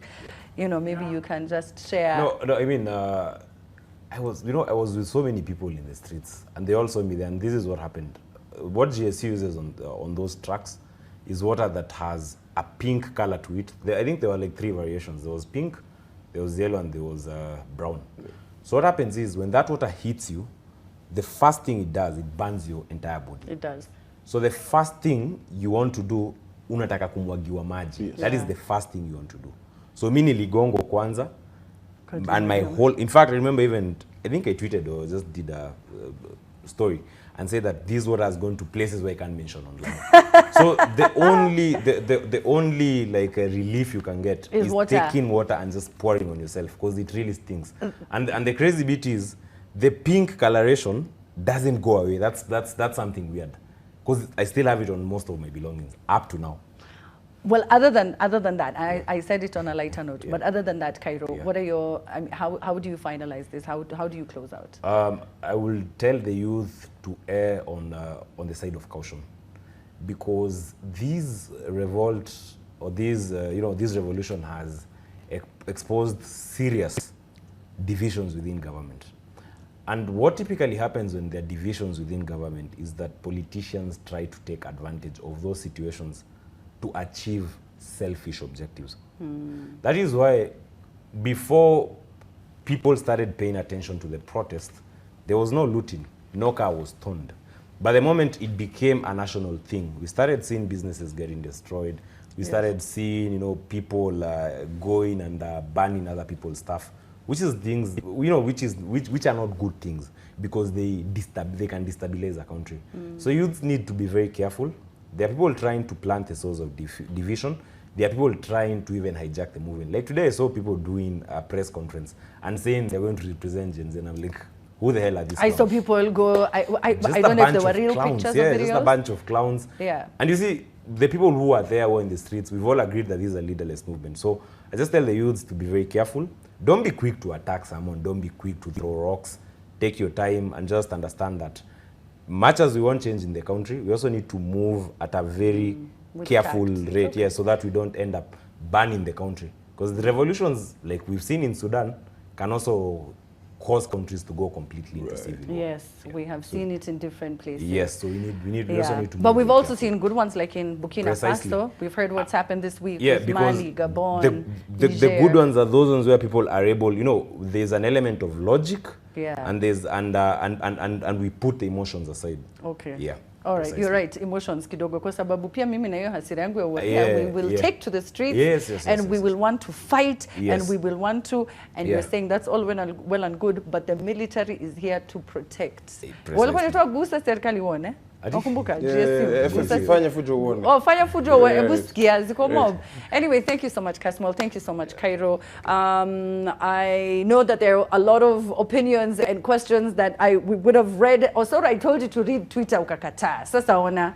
maybe you can just share. No, I mean, I was with so many people in the streets, and they all saw me there, and this is what happened. What GSU uses on those trucks is water that has a pink color to it. I think there were like 3 variations. There was pink, there was yellow, and there was brown. So what happens is when that water hits you, the first thing it does, it burns your entire body. It does. So the first thing you want to do, unataka kumwagiwa maji. Yes. That is the first thing you want to do. So mimi niligongo kwanza, and my whole, in fact, I remember I think I tweeted or just did a story and say that this water has gone to places where I can't mention online. So the only like relief you can get is taking water and just pouring on yourself, because it really stings. And the crazy bit is the pink coloration doesn't go away. That's something weird, because I still have it on most of my belongings up to now. Well, other than that, I said it on a lighter note, but other than that, Kairo, what are your, how do you finalize this? How do you close out? I will tell the youth to err on the side of caution, because these revolt or this revolution has exposed serious divisions within government. And what typically happens when there are divisions within government is that politicians try to take advantage of those situations to achieve selfish objectives. That is why before people started paying attention to the protest, there was no looting, no car was stoned. But the moment it became a national thing, we started seeing businesses getting destroyed. We started seeing, people going and burning other people's stuff, which is things, which are not good things, because they can destabilize a country. So youths need to be very careful. There are people trying to plant a source of division. There are people trying to even hijack the movement. Like today, I saw people doing a press conference and saying they're going to represent Gen Z. And I'm like, who the hell are these I clowns? saw people go, I don't know if they were real clowns. pictures Yeah, or videos. just a bunch of clowns. Yeah. And you see, the people who are there or in the streets, we've all agreed that this is a leaderless movement. So I just tell the youths to be very careful. Don't be quick to attack someone. Don't be quick to throw rocks. Take your time and just understand that much as we want change in the country, we also need to move at a very careful rate, okay. So that we don't end up burning the country. Because the revolutions, like we've seen in Sudan, can also cause countries to go completely into civil war. Yes, we have seen it in different places. Yes, so we also need to. But we've also seen good ones, like in Burkina Faso. We've heard what's happened this week with Mali, Gabon, the good ones are those ones where people are able, there's an element of logic. Yeah. And there's and we put the emotions aside. Okay. Yeah. All right, precisely. You're right. Emotions kidogo kwa sababu pia mimi na hiyo hasira yangu we will take to the streets and we will want to fight and we will want to you're saying that's all well and good, but the military is here to protect. Walikuwa wanatoa gusa serikali uone. Nakumbuka fanya fujo uone. Oh, fanya fujo uone busikia ziko mob. Anyway, thank you so much Kasmuel. Thank you so much Kairo. I know that there are a lot of opinions and questions that we would have read. Also, I told you to read Twitter ukakataa. Sasa ona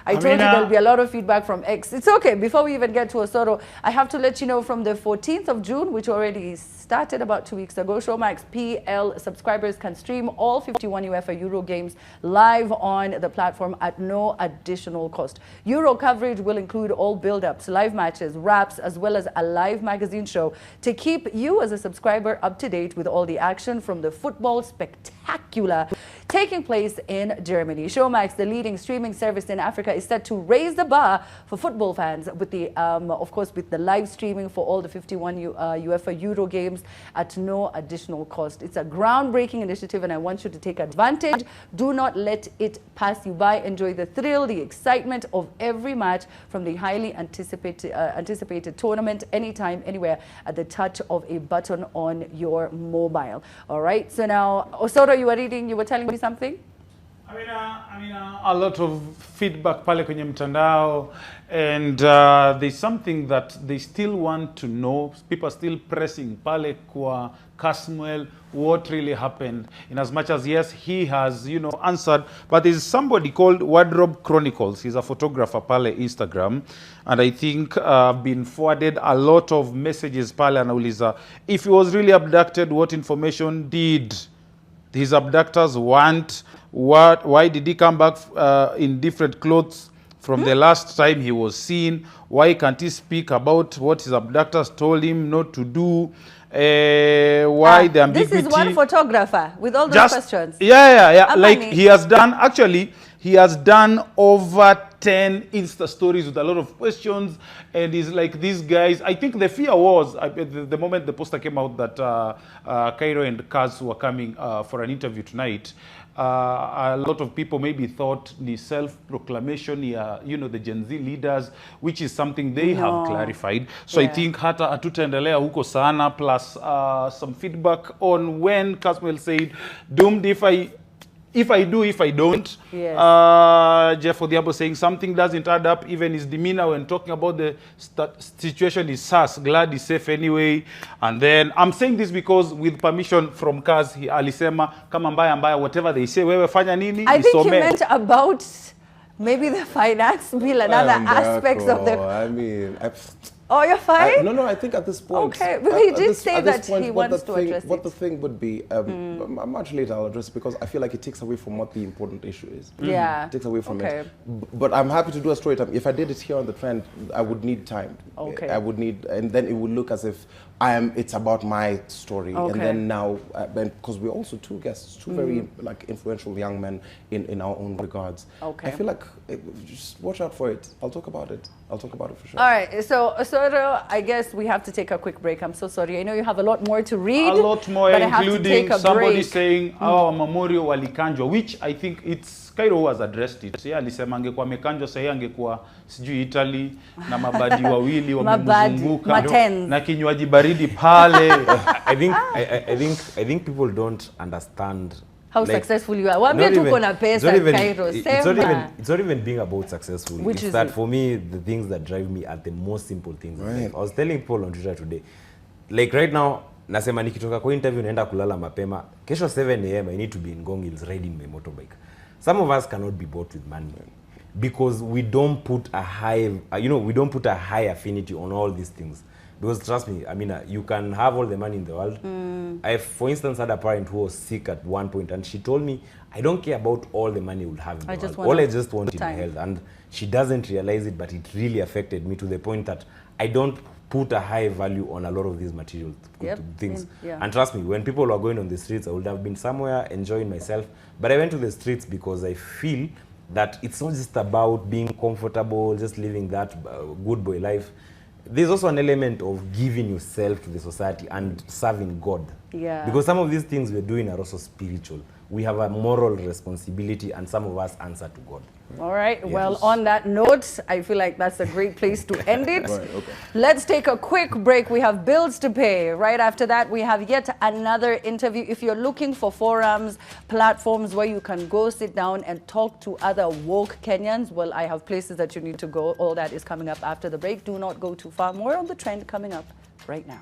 I told you there'll be a lot of feedback from X. It's okay. Before we even get to Osoro, I have to let you know from the 14th of June, which already started about 2 weeks ago, Showmax PL subscribers can stream all 51 UEFA Euro games live on the platform at no additional cost. Euro coverage will include all build-ups, live matches, wraps, as well as a live magazine show to keep you as a subscriber up to date with all the action from the football spectacular taking place in Germany. Showmax, the leading streaming service in Africa, is set to raise the bar for football fans with the, of course, with the live streaming for all the 51 UEFA Euro games at no additional cost. It's a groundbreaking initiative and I want you to take advantage. Do not let it pass you by. Enjoy the thrill, the excitement of every match from the highly anticipated tournament anytime, anywhere at the touch of a button on your mobile. All right, so now, Osoro, you were telling me something? I mean, a lot of feedback pale kwenye mtandao, and there's something that they still want to know. People are still pressing pale kwa Kasmuel what really happened. In as much as yes, he has answered, but there's somebody called Wardrobe Chronicles. He's a photographer pale Instagram, and I think been forwarded a lot of messages pale anauliza if he was really abducted, what information did his abductors want? Why did he come back in different clothes from the last time he was seen? Why can't he speak about what his abductors told him not to do? Why the ambiguity? This is one photographer with all those questions. Yeah. Like he has done over 10 Insta stories with a lot of questions, and he's like, these guys, I think the fear was, the moment the poster came out that Kairo and Kaz were coming for an interview tonight, a lot of people maybe thought the self-proclamation, the Gen Z leaders, which is something they have clarified. So I think hata hatutaendelea huko sana, plus some feedback on when Kasmuel said, doomed if I do, if I don't. Yes. Jeff Odiabo saying something doesn't add up. Even his demeanor when talking about the situation is sus. Glad he's safe anyway. And then I'm saying this because with permission from Kaz, alisema kama mbaya whatever they say, wewe fanya nini? I think he meant about maybe the finance bill and other aspects of the... I mean... Oh, you're fine? No, I think at this point... Okay, but he did say that he wants to address it. What the thing would be, much later I'll address it because I feel like it takes away from what the important issue is. Yeah. It takes away from it. But I'm happy to do a story time. If I did it here on the trend, I would need time. Okay. I would need, and then it would look as if it's about my story. Okay. And then now, because we're also two guests, two very influential young men in our own regards. Okay. I feel like, just watch out for it. I'll talk about it. I'll talk about it for sure. All right, so I guess we have to take a quick break. I'm so sorry. I know you have a lot more to read. A lot more, but I have to including take a somebody break. saying, Memorial walikanjwa, which I think it's Kairo who has addressed it. Yeah, alisema angekuwa mekanjwa sahi angekuwa sijui Italy na mabadi wawili wamemzunguka na kinywaji baridi pale. I think people don't understand how successful you are. Waambie tuko na pesa Kairo. It's not even being about successful. Which it's that for me, the things that drive me are the most simple things. Right. Like, I was telling Paul on Twitter today, like right now, nasema nikitoka kwa interview naenda kulala mapema. Kesho 7 AM I need to be in Ngong Hills riding my motorbike. Some of us cannot be bought with money because we don't put a high, we don't put a high affinity on all these things. Because trust me, I mean, you can have all the money in the world. I, for instance, had a parent who was sick at one point, and she told me, I don't care about all the money we'll have in the world. All I just want is my health. And she doesn't realize it, but it really affected me to the point that I don't put a high value on a lot of these material things. And trust me, when people were going on the streets, I would have been somewhere enjoying myself. But I went to the streets because I feel that it's not just about being comfortable, just living that good boy life. There's also an element of giving yourself to the society and serving God. Yeah. Because some of these things we're doing are also spiritual. We have a moral responsibility, and some of us answer to God. All right. Yes. Well, on that note, I feel like that's a great place to end it. Right, okay. Let's take a quick break. We have bills to pay. Right after that, we have yet another interview. If you're looking for forums, platforms where you can go sit down and talk to other woke Kenyans, well, I have places that you need to go. All that is coming up after the break. Do not go too far. More on the trend coming up right now.